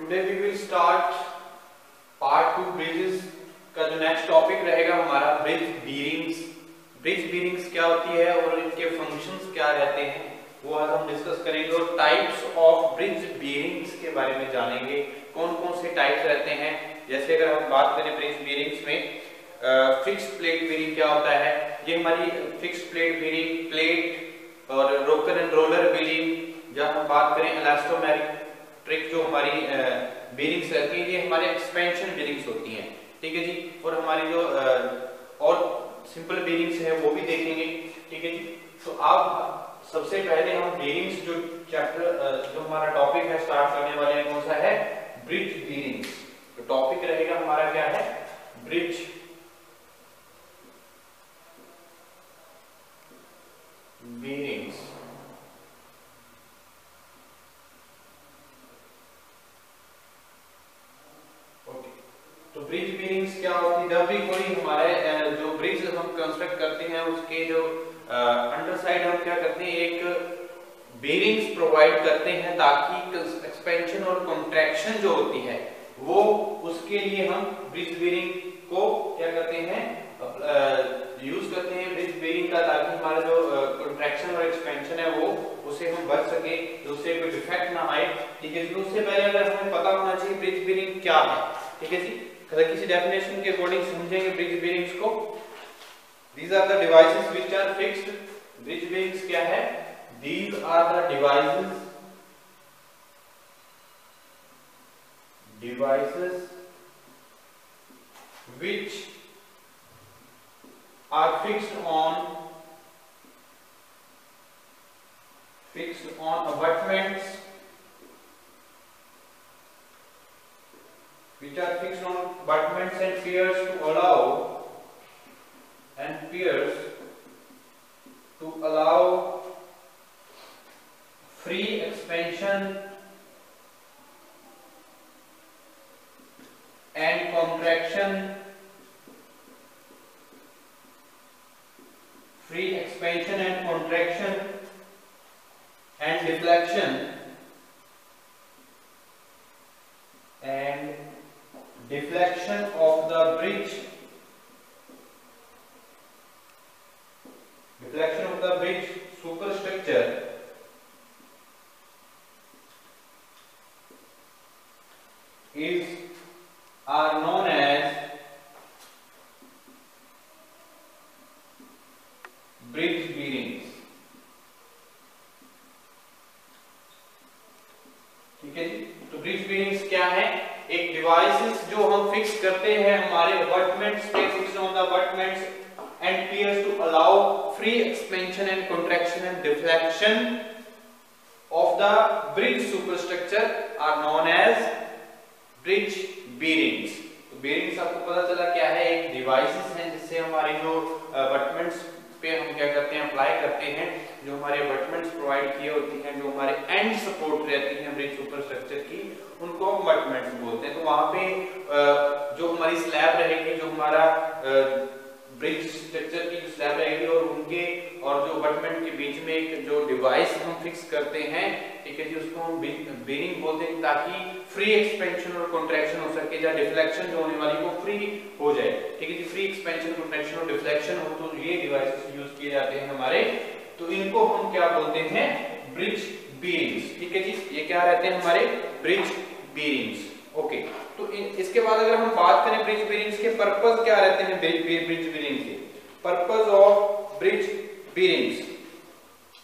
Today we will start part 2 bridges का जो next topic रहेगा हमारा ब्रिज बीरिंग्स। ब्रिज बीरिंग्स क्या होती है और इनके फंक्शंस क्या रहते हैं वो आज हम डिस्कस करेंगे और टाइप्स ऑफ ब्रिज बीरिंग्स के बारे में जानेंगे, कौन कौन से टाइप्स रहते हैं। जैसे अगर हम बात करें ब्रिज बीरिंग्स में फिक्स्ड प्लेट बीरिंग क्या होता है, ये हमारी फिक्स्ड प्लेट बीरिंग, प्लेट और रोकर एंड रोलर बीरिंग। जब हम बात करें इलास्टोमेट्रिक जो हमारी बीरिंग्स रहती है ये हमारे एक्सपेंशन बीरिंग्स होती हैं, ठीक है जी। और हमारी जो और सिंपल बीरिंग्स है वो भी देखेंगे, ठीक है जी। तो आप सबसे पहले हम बीरिंग्स जो चैप्टर जो हमारा टॉपिक है स्टार्ट करने वाले हैं, कौन सा है, ब्रिज बीरिंग्स। तो टॉपिक रहेगा हमारा क्या है, ब्रिज बीरिंग्स। ओके, तो ब्रिज बीरिंग्स क्या होती है, जब भी कोई हमारे जो ब्रिज हम कंस्ट्रक्ट करते हैं उसके जो अंडर साइड हम क्या करते हैं, एक बीरिंग्स प्रोवाइड करते हैं ताकि एक्सपेंशन और कॉन्ट्रैक्शन जो होती है वो उसके लिए हम ब्रिज बीरिंग को क्या करते हैं, यूज करते हैं ब्रिज बीरिंग का, ताकि हमारा जो कॉन्ट्रैक्शन और एक्सपेंशन है वो उसे हम बच सके, उससे कोई डिफेक्ट ना आए, ठीक है जी। उससे पहले अगर हमें पता होना चाहिए ब्रिज बीरिंग क्या है, ठीक है जी। अगर किसी डेफिनेशन के अकॉर्डिंग समझेंगे ब्रिज बीरिंग्स को, these are the devices which are fixed। Bridge बीरिंग्स क्या है, these are the devices which are fixed on abutments, and piers to allow free expansion and contraction, and deflection of the bridge superstructure are known as bridge bearings, ठीक है जी। तो bridge बीरिंग्स क्या है, एक devices जो हम फिक्स करते हैं हमारे अबटमेंट्स पे, fixed on the abutments and piers to allow free expansion and contraction and deflection of the bridge superstructure are known as bridge bearings. तो बीरिंग्स आपको पता चला क्या है, एक डिवाइसेस हैं जिससे हमारे जो अबटमेंट्स पे हम क्या करते हैं, अप्लाई करते हैं, जो हमारे अबटमेंट्स प्रोवाइड किए होती हैं, जो हमारे एंड सपोर्ट रहती हैं ब्रिज सुपरस्ट्रक्चर की, उनको अबटमेंट्स बोलते हैं। तो वहां पे जो हमारी स्लैब रहेगी, जो हमारा ब्रिज स्ट्रक्चर की जो स्लैब रहेगी और उनके और जो अबटमेंट के बीच में एक जो डिवाइस हम फिक्स करते हैं, ठीक है जी, उसको हम बीरिंग बोलते हैं, ताकि फ्री एक्सपेंशन और कॉन्ट्रैक्शन हो सके, या डिफ्लेक्शन जो होने वाली वो फ्री हो जाए, ठीक है जी। फ्री एक्सपेंशन, कॉन्ट्रैक्शन और डिफ्लेक्शन हो तो ये डिवाइसेस यूज किए जाते हैं हमारे, तो इनको हम क्या बोलते हैं, ब्रिज बीरिंग्स, ठीक है जी। ये क्या रहते हैं हमारे ब्रिज बीरिंग्स। ओके, तो इसके बाद अगर हम बात करें ब्रिज बीरिंग्स के पर्पस क्या रहते हैं, ब्रिज बीरिंग के पर्पस ऑफ ब्रिज बीरिंग्स।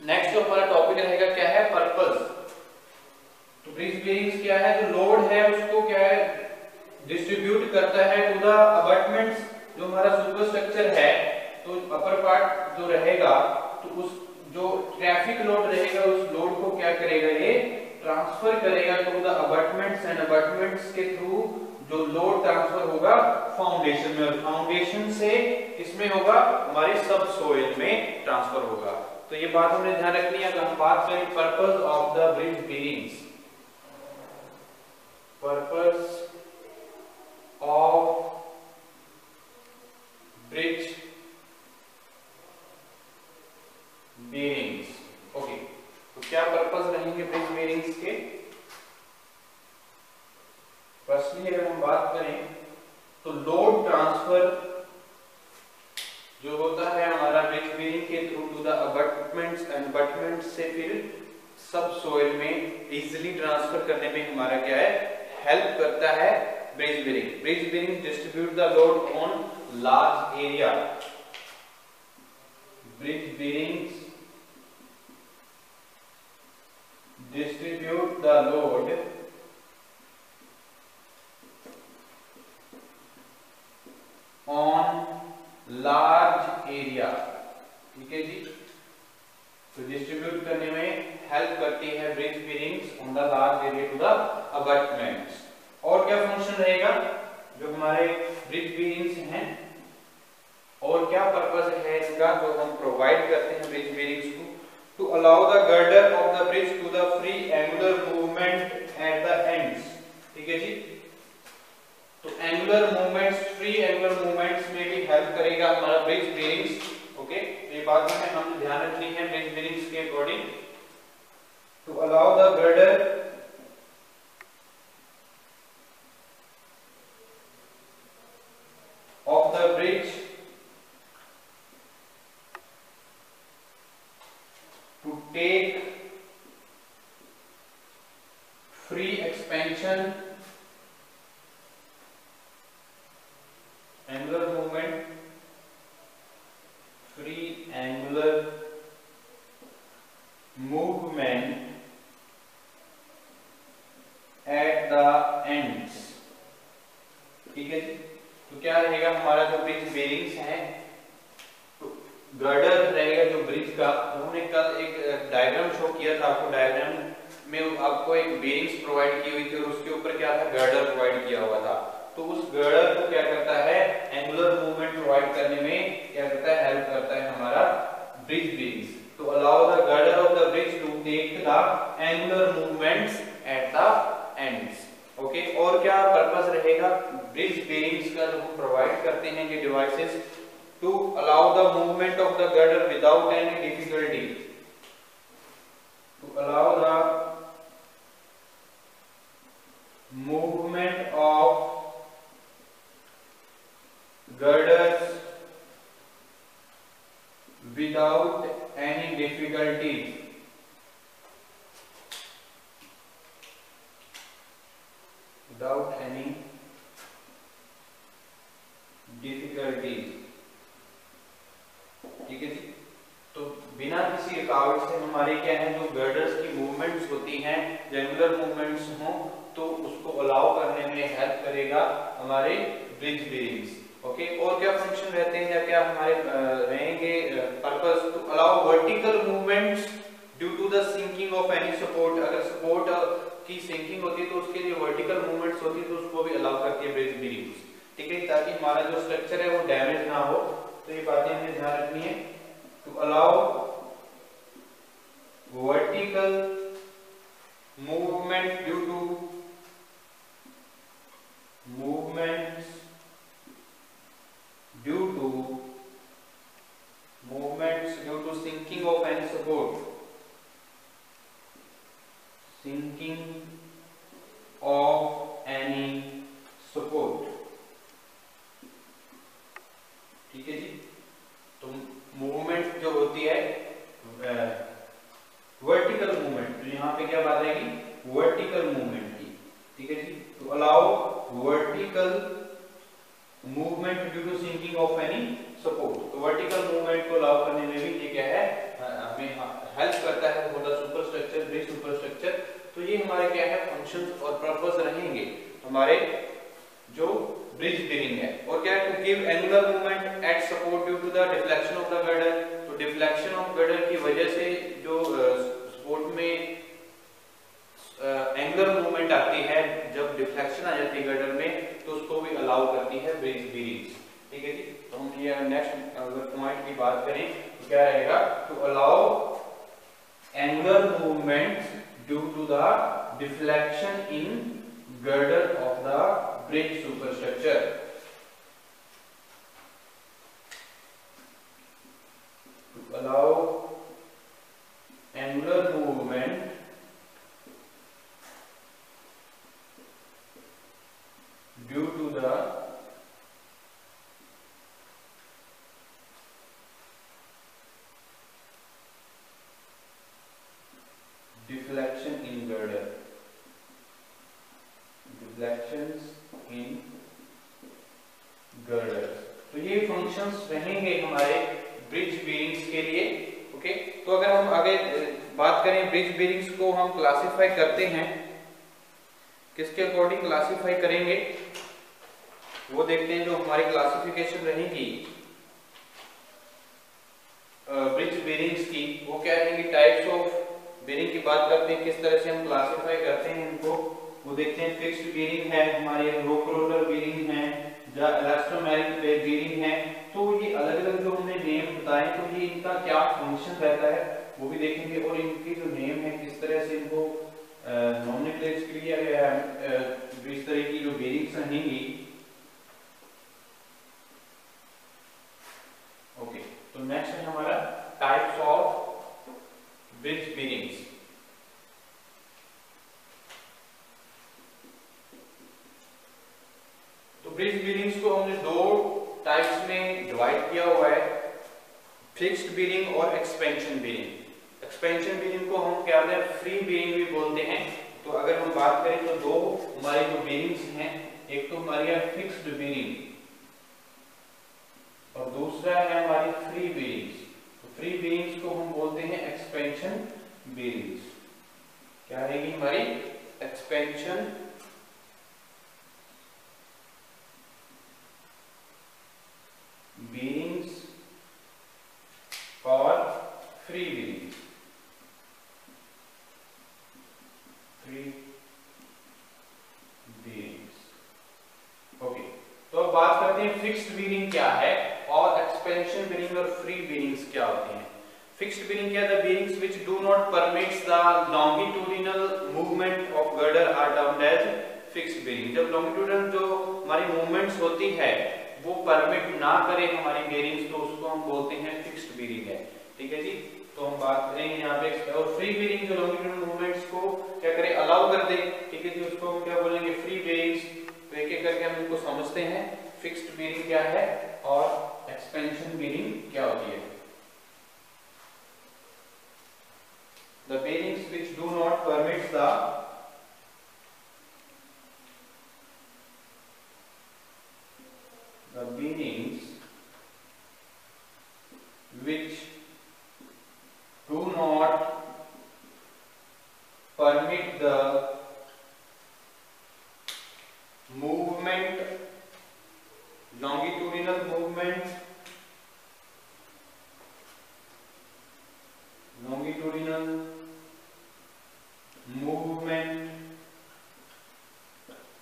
नेक्स्ट जो हमारा टॉपिक रहेगा क्या है, पर्पस। तो ब्रिज बीरिंग्स क्या है, जो लोड है उसको क्या है, डिस्ट्रीब्यूट करता है टू द अबटमेंट्स, जो हमारा सुपरस्ट्रक्चर है। तो अपर पार्ट जो रहेगा, तो उस जो ट्रैफिक लोड रहेगा उस लोड को क्या करेगा, ये ट्रांसफर करेगा टू द अबटमेंट्स, एंड अबटमेंट्स के थ्रू जो लोड ट्रांसफर होगा फाउंडेशन में, और फाउंडेशन से इसमें होगा हमारे सब सोइल में ट्रांसफर होगा। तो ये बात हमें ध्यान रखनी है। अगर हम बात करें purpose of the bridge बीरिंग्स, purpose of bridge बीरिंग्स, okay, तो क्या पर्पस रहेंगे ब्रिज बीरिंग्स के, फर्स्टली अगर हम बात करें तो लोड ट्रांसफर जो होता है हमारा ब्रिज बेरिंग के through to the abutments and अबटमेंट्स से फिर सब सोइल में इजीली ट्रांसफर करने में हमारा क्या है, हेल्प करता है bridge bearing. Bridge bearing distribute the load on large area. Bridge bearings distribute the load on large area। ठीक है जी, तो डिस्ट्रीब्यूट करने में हेल्प करती है bridge bearings on the large area to the abutments. और क्या फंक्शन रहेगा जो हमारे ब्रिज बेरिंग्स हैं, और क्या पर्पस है इसका जो हम प्रोवाइड करते हैं ब्रिज बेरिंग्स को? To allow the girder of the bridge to the free angular movement at the ends। ठीक है जी, तो angular movements, free angular movements में भी हेल्प करेगा हमारा ब्रिज बेरिंग्स। ओके, ये बात में हम ध्यान रखनी है ब्रिज बेरिंग्स के according. To allow the girder of the bridge to take free expansion, angular movement, free angular movement at the ends। ठीक है जी, तो क्या रहेगा हमारा जो ब्रिज बेरिंग्स है, गर्डर रहेगा जो ब्रिज का। हमने कल एक डायग्राम शो किया था आपको, डायग्राम में आपको एक बेरिंग्स प्रोवाइड की हुई थी और उसके ऊपर क्या था, गर्डर प्रोवाइड किया हुआ था। तो उस गर्डर को क्या करता है, एंगुलर मूवमेंट प्रोवाइड करने में क्या करता है, हेल्प करता है हमारा ब्रिज बेरिंग्स। तो allow the girder of the bridge to take the angular movements at the ends. Okay, और क्या पर्पस रहेगा ब्रिज बेरिंग्स का जो हम प्रोवाइड करते हैं ये devices, to allow the movement of the girder without any difficulty, to allow the movement of girders without any difficulty, without any difficulty। ठीक है जी, तो बिना किसी रुकावट से हमारे क्या है जो गर्डर्स की मूवमेंट्स होती हैं, रेगुलर मूवमेंट्स हो, तो उसको अलाउ करने में हेल्प करेगा हमारे ब्रिज बेरिंग्स। ओके, और क्या फंक्शन रहते हैं या क्या हमारे रहेंगे purpose? To allow vertical movements due to the sinking of any support. अगर सपोर्ट की सिंकिंग होती है तो उसके लिए वर्टिकल मूवमेंट्स होती है, तो उसको भी अलाउ करती है ब्रिज बेरिंग्स। ठीक है, ताकि हमारा जो स्ट्रक्चर है वो डैमेज ना हो, तो ये बातें हमें ध्यान रखनी है। To allow vertical movement due to movements due to sinking of any support, sinking of any support। ठीक है जी, तो मूवमेंट जो होती है वर्टिकल मूवमेंट, तो यहाँ पे क्या बात आएगी, वर्टिकल मूवमेंट की। ठीक है जी, तो allow vertical movement due to sinking of any support. तो वर्टिकल मूवमेंट को अलाउ करने में भी ये क्या है, हमें हेल्प करता है for the superstructure, bridge superstructure. तो ये हमारे क्या है फंक्शंस और पर्पस रहेंगे हमारे जो ब्रिज बेरिंग है। और क्या है, to give angular movement at support due to the deflection of the girder. तो डिफ्लेक्शन ऑफ गर्डर की वजह से जो सपोर्ट में एंगुलर मूवमेंट आती है, जब डिफ्लेक्शन आ जाती है गर्डर में, तो उसको भी अलाउ करती है ब्रिज बेरिंग्स। ठीक है जी, तो हम ये नेक्स्ट अगर पॉइंट की बात करें तो क्या रहेगा, to allow angular movement due to the deflection in girder of the bridge superstructure. To allow angular movement due to the deflection in girder, deflections in girder। तो ये फंक्शंस रहेंगे हमारे ब्रिज बीरिंग्स के लिए। ओके, तो अगर हम आगे बात करें ब्रिज बीरिंग्स को हम क्लासिफाई करते हैं, किसके अकॉर्डिंग क्लासिफाई करेंगे वो देखते हैं। जो हमारी क्लासिफिकेशन रहेगी ब्रिज बीरिंग्स की, वो क्या रहेंगी, टाइप्स ऑफ बीरिंग की बात करते हैं, किस तरह से हम क्लासिफाई करते हैं इनको, वो देखते हैं। फिक्स्ड बीरिंग है हमारी, रोक रोलर बीरिंग है, या इलास्टोमेरिक बीरिंग है। तो ये अलग अलग जो हमने नेम बताए, तो ये इनका क्या फंक्शन रहता है वो भी देखेंगे, और इनकी जो नेम है किस तरह से इनको नॉमिनेट किया गया है, इस तरह की जो बीरिंग्स रहेंगी। ओके, तो नेक्स्ट है हमारा टाइप्स ऑफ ब्रिज बीरिंग्स। तो ब्रिज बीरिंग्स को हमने दो टाइप्स में डिवाइड किया हुआ है, फिक्स्ड बीरिंग और एक्सपेंशन बीरिंग। एक्सपेंशन बीरिंग को हम क्या बोलते हैं, फ्री बीरिंग भी बोलते हैं। तो अगर हम बात करें तो दो हमारी जो बीरिंग्स हैं, एक तो हमारी है फिक्स्ड बीरिंग और दूसरा है हमारी फ्री बीरिंग्स। तो फ्री बीरिंग्स को हम बोलते हैं एक्सपेंशन बीरिंग्स। क्या रहेगी हमारी, एक्सपेंशन बीरिंग्स और फ्री बीरिंग्स। फ्री बीरिंग्स। ओके, तो अब बात करते हैं फिक्स्ड बीरिंग क्या है और एक्सपेंशन बीरिंग और फ्री बीरिंग्स क्या होती हैं। फिक्स्ड बीरिंग क्या है, the bearings which do not permits the longitudinal movement of girder are termed as fixed bearing. जब लॉन्गिट्यूडिनल जो हमारी मूवमेंट्स होती है वो परमिट ना करे हमारी बीरिंग्स, तो उसको हम बोलते हैं फिक्स्ड बीरिंग है। ठीक है जी, तो हम बात करेंगे यहाँ पे। और फ्री बीरिंग जो लॉन्गिट्यूडिनल मूवमेंट्स को क्या करे, अलाउ कर दे, ठीक है जी, उसको हम क्या बोलेंगे, फ्री बीरिंग्स। तो एक एक करके हम इनको समझते हैं, फिक्स्ड बीरिंग क्या है और एक्सपेंशन बीरिंग क्या होती है। The bearings which do not permit the bearings which do not permit the movement, longitudinal movement, longitudinal movement,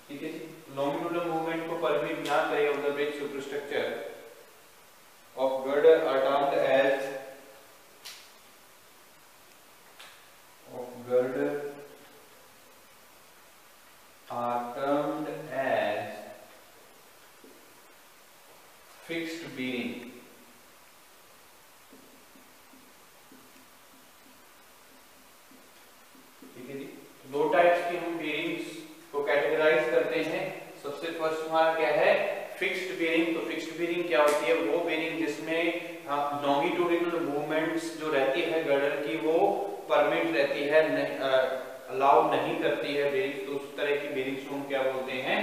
ठीक है जी, longitudinal movement को परमिट ना करे of the bridge superstructure of girder are termed as fixed bearing. ठीक है जी, दो types की हम बीरिंग्स को कैटेगराइज करते हैं। सबसे फर्स्ट हमारा क्या है, फिक्स्ड बीरिंग। तो फिक्स्ड बीरिंग क्या होती है, वो बीरिंग जिसमें लॉन्गिट्यूडिनल मूवमेंट्स जो रहती है गर्डर की वो परमिट रहती है, अलाउ नहीं करती है बीरिंग, तो उस तरह की बीरिंग्स को हम क्या बोलते हैं,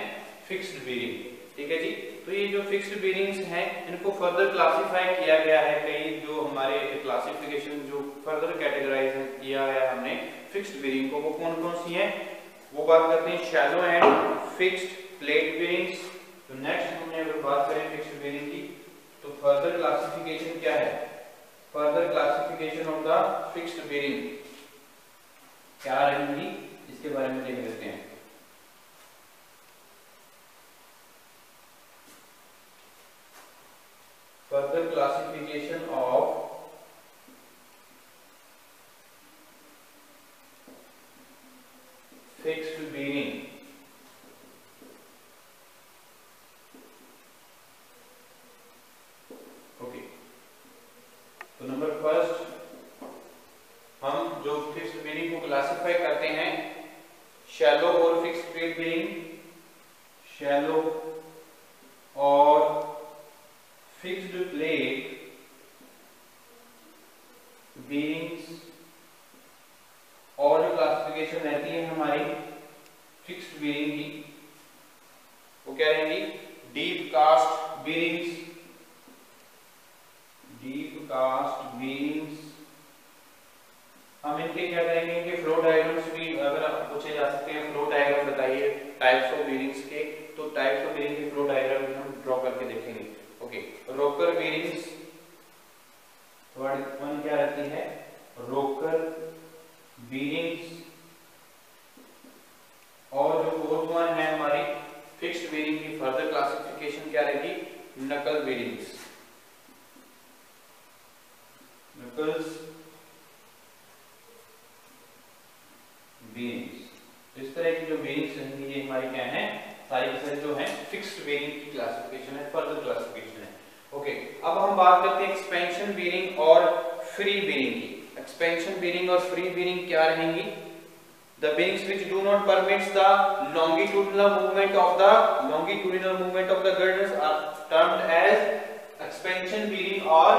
फिक्स्ड बीरिंग। ठीक है जी, तो ये जो फिक्स्ड बीरिंग्स हैं इनको फर्दर क्लासिफाई किया गया है। कई जो हमारे क्लासिफिकेशन जो फर्दर कैटेगराइज किया है हमने फिक्स्ड बीरिंग को, वो कौन कौन सी हैं, वो बात करते हैं शैलो एंड फिक्स्ड प्लेट बीरिंग्स। तो नेक्स्ट हमने अगर बात करें फिक्स्ड बीरिंग की, तो फर्दर क्लासिफिकेशन क्या है, further classification of the fixed bearing क्या रहेंगी, इसके बारे में देख लेते हैं। Further classification of fixed bearing। Okay, तो नंबर फर्स्ट हम जो फिक्स्ड बीरिंग को क्लासिफाई करते हैं, शैलो और फिक्स्ड प्लेट बीरिंग। शैलो और फिक्स्ड प्लेट बीरिंग्स, और जो क्लासिफिकेशन रहती है हमारी फिक्स्ड बीरिंग की, वो क्या रहेंगी? Deep cast bearings, deep cast bearings. हम इनके क्या करेंगे कि फ्लो डायग्राम्स भी अगर आप पूछे जा सकते हैं, फ्लो डायग्राम बताइए टाइप्स ऑफ बीरिंग्स के, तो टाइप्स ऑफ बीरिंग के फ्लो डायग्राम हम ड्रॉ करके देखेंगे। ओके, रोकर बीरिंग्स वन क्या रहती है? रोकर बीरिंग्स। और जो फोर्थ वन है हमारी फिक्स्ड बीरिंग की फर्दर क्लासिफिकेशन क्या रहेगी? नकल बीरिंग्स, नकल्स बीरिंग्स। इस तरह की जो बीरिंग्स रहेंगी ये हमारी क्या है? सारी की सारी जो है फिक्स्ड बीरिंग की क्लासिफिकेशन है, फर्दर क्लासिफिकेशन है। ओके, अब हम बात करते हैं एक्सपेंशन बीरिंग और फ्री बीरिंग की। एक्सपेंशन बीरिंग और फ्री बीरिंग क्या रहेंगी? The bearings which do not permit the longitudinal movement of the girders are termed as expansion bearing or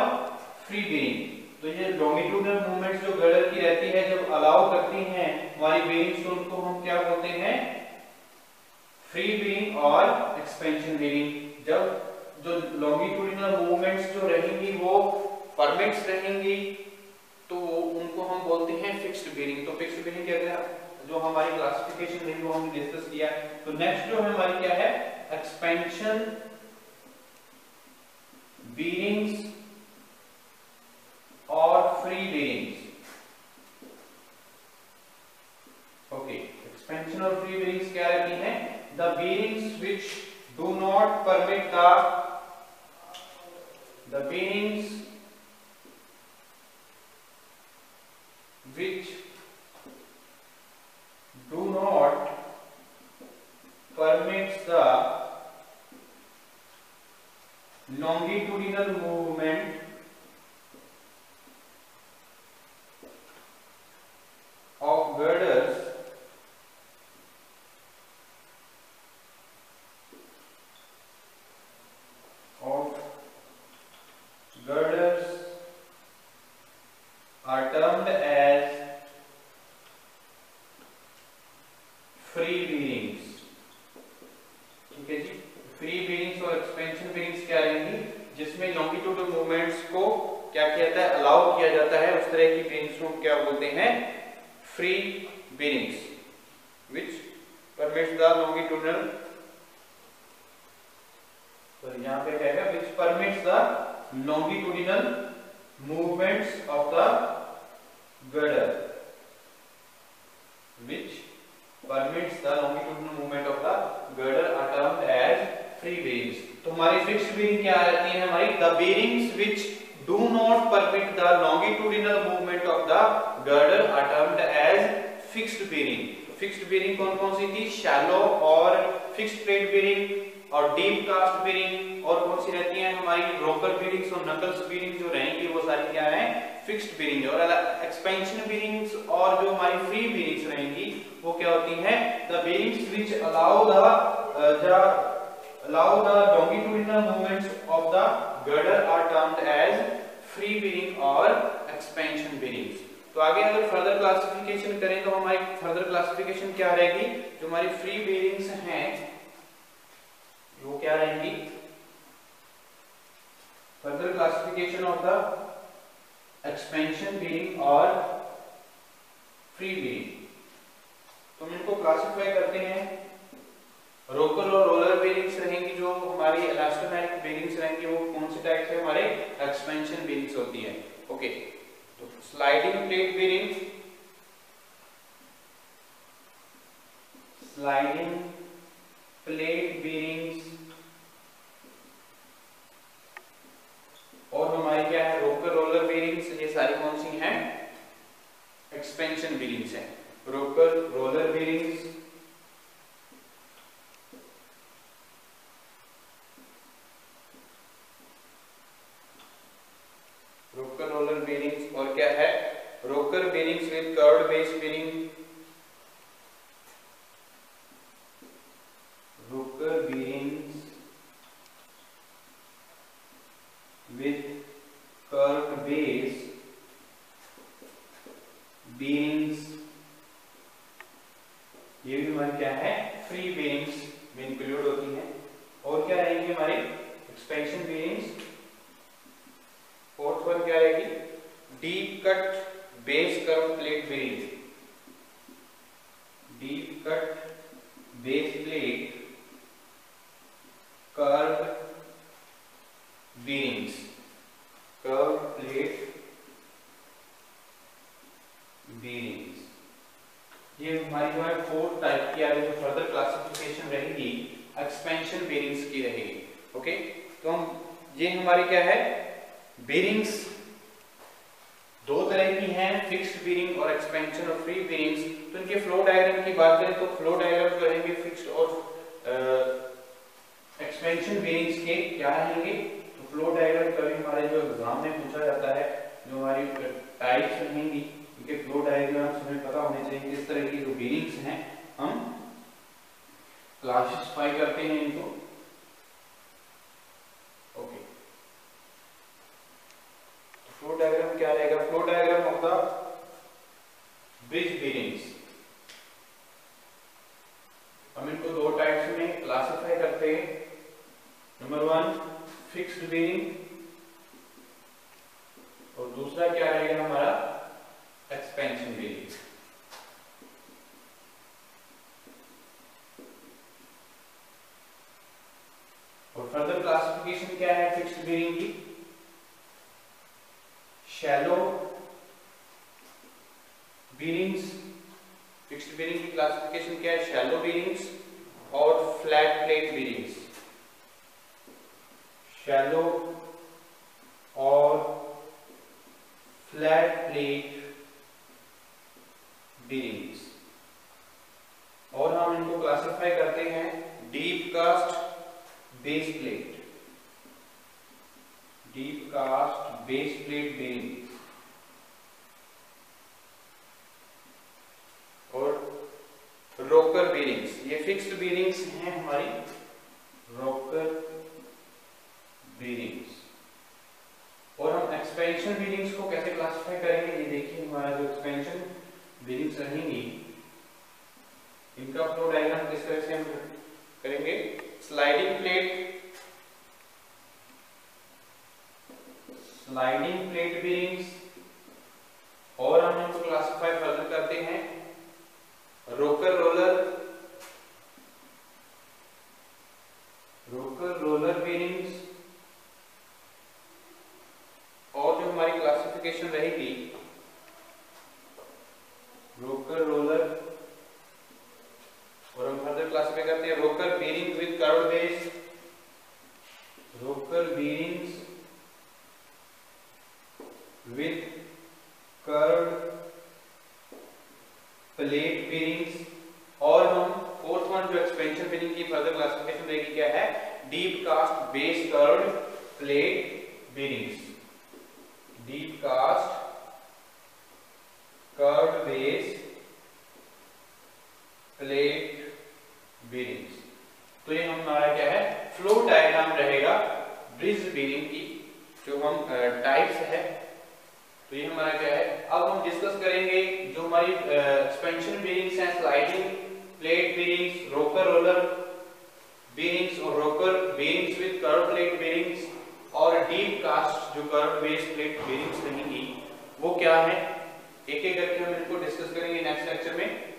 free bearing। तो ये longitudinal movements जो गर्डर की रहती है, जब अलाउ करती हैं हमारी bearings, तो उनको हम क्या बोलते हैं? फ्री बीरिंग और एक्सपेंशन बीरिंग। जब जो longitudinal movements जो रहेंगी वो परमिट्स रहेंगी, तो उनको हम बोलते हैं फिक्स्ड बीरिंग। तो फिक्स्ड बीरिंग क्या है? जो हमारी क्लासिफिकेशन है वो हमने डिस्कस किया है। तो नेक्स्ट जो है हमारी क्या है? एक्सपेंशन बीरिंग्स और फ्री बीरिंग्स। ओके, एक्सपेंशन और फ्री बीरिंग्स क्या रहती हैं? The bearings which do not permit the बीरिंग्स which do not permit the longitudinal movement of girders are termed as free बीरिंग्स। ठीक है जी, फ्री बीरिंग्स और एक्सपेंशन बीरिंग्स क्या रहेंगी? जिसमें लॉन्गिट्यूडनल मूवमेंट्स को क्या किया जाता है? अलाउ किया जाता है। उस तरह की बीरिंग्स को क्या बोलते हैं? Free बीरिंग्स, which permits the longitudinal, तो यहां पे क्या है? Which permits the longitudinal movements of the girder, which permits the longitudinal movement of the girder are termed as free bearings। तो हमारी फिक्स्ड बीरिंग क्या रहती है हमारी? the bearings which do not permit the longitudinal movement of the girder are termed as fixed bearing। Fixed bearing कौन कौन सी थी? Shallow और फिक्स्ड प्लेट बीरिंग और डीप कास्ट बीरिंग। और कौन सी रहती है हमारी? रोकर बीरिंग्स और नकल्स बीरिंग जो रहेंगी वो सारी क्या है? Fixed bearing. और एक्सपेंशन बीरिंग्स और जो हमारी फ्री बीरिंग्स रहेंगी वो क्या होती हैं? The bearings which allow the longitudinal movements of the girder are termed as free bearing और expansion bearings। तो आगे अगर फर्दर क्लासिफिकेशन करें तो हमारी फर्दर क्लासिफिकेशन क्या रहेगी? जो हमारी फ्री बीरिंग्स हैं वो क्या रहेंगी? Further classification of the expansion bearing और फ्री बीरिंग। तो हम इनको क्लासिफाई करते हैं। रोकर और रोलर बीरिंग्स रहेंगी, जो हमारी इलास्टोमेरिक बीरिंग्स रहेंगी वो कौन से टाइप से? हमारे एक्सपेंशन बीरिंग्स होती है। ओके, तो sliding plate bearing, sliding plate बीरिंग्स, और हमारी क्या है? रोकर रोलर बीरिंग्स। ये सारी कौन सी हैं? एक्सपेंशन बीरिंग्स हैं। रोकर रोलर बीरिंग्स, रोकर रोलर बीरिंग्स, और क्या है? Rocker bearings with curved base bearing, rocker bearings with curved base bearings, ये भी हमारी क्या है, फ्री बेरिंग्स में इंक्लूड होती हैं। और क्या रहेंगी हमारी एक्सपेंशन बेरिंग्स। फोर्थ वन क्या रहेगी, deep cut base curve plate bearing, deep cut base plate curve bearings, curve plate bearings, ये हमारी जो है फोर्थ टाइप की आगे जो फर्दर क्लासिफिकेशन रहेगी एक्सपेंशन बेरिंग्स की रहेगी। ओके, तो हम ये हमारी क्या है, बेरिंग्स दो तरह की हैं, फिक्स्ड बेरिंग और एक्सपेंशन और फ्री बेरिंग्स। तो इनके फ्लो डायग्राम की बात करें तो फ्लो डायग्राम जो रहेंगे फिक्स्ड और एक्सपेंशन बेरिंग्स के क्या रहेंगे। तो फ्लो डायग्राम कभी हमारे जो एग्जाम में पूछा जाता है, जो हमारी टाइप्स रहेंगी इनके फ्लो डायग्राम्स हमें पता होने चाहिए, किस तरह की जो बेरिंग्स हैं हम क्लासिफाई करते हैं इनको। ओके, फ्लो डायग्राम क्या रहेगा, flow diagram of the bridge bearings. हम इनको दो टाइप्स में क्लासिफाई करते हैं। नंबर वन फिक्स्ड बेरिंग और दूसरा क्या रहेगा हमारा एक्सपेंशन बेरिंग। और फर्दर क्लासिफिकेशन क्या है फिक्स्ड बेरिंग की, शैलो बेरिंग्स। फिक्स्ड बेरिंग की क्लासिफिकेशन क्या है, शैलो बेरिंग्स और फ्लैट प्लेट बेरिंग्स। शैलो और फ्लैट प्लेट बेरिंग्स। और हम इनको क्लासिफाई करते हैं deep cast base plate, deep cast base plate bearings और रोकर बेरिंग्स। ये फिक्स्ड बेरिंग्स हैं हमारी, रोकर बेरिंग्स। और हम एक्सपेंशन बेरिंग्स को कैसे क्लासिफाई करेंगे, ये देखिए हमारा जो एक्सपेंशन बेरिंग्स रहेंगी इनका फ्लो डायग्राम किस तरह से हम करेंगे। Sliding plate, sliding plate bearings, और हम इनको क्लासिफाई फर्दर करते हैं रोकर रोलर, रोकर रोलर बेरिंग्स। और जो हमारी क्लासिफिकेशन रहेगी रोकर रोलर, और हम फर्दर क्लासिफाई करते हैं rocker bearing with curved base, rocker bearings with curved plate bearings. और हम फोर्थ वन जो एक्सपेंशन बेरिंग की फर्दर क्लासिफिकेशन रहेगी क्या है, deep cast base curved plate bearings, deep cast curved base plate bearings. तो ये हमारा क्या है फ्लो डायग्राम रहेगा ब्रिज बेरिंग की, जो हम टाइप्स है। तो ये हमारा क्या है, अब हम डिस्कस करेंगे जो हमारी एक्सपेंशन बेरिंग्स हैं, sliding plate bearings, rocker roller bearings और rocker bearings with curve plate bearings और डीप कास्ट जो कर्व बेस प्लेट बेरिंग्स रहेंगी वो क्या है, एक एक करके हम इनको डिस्कस करेंगे नेक्स्ट लेक्चर में।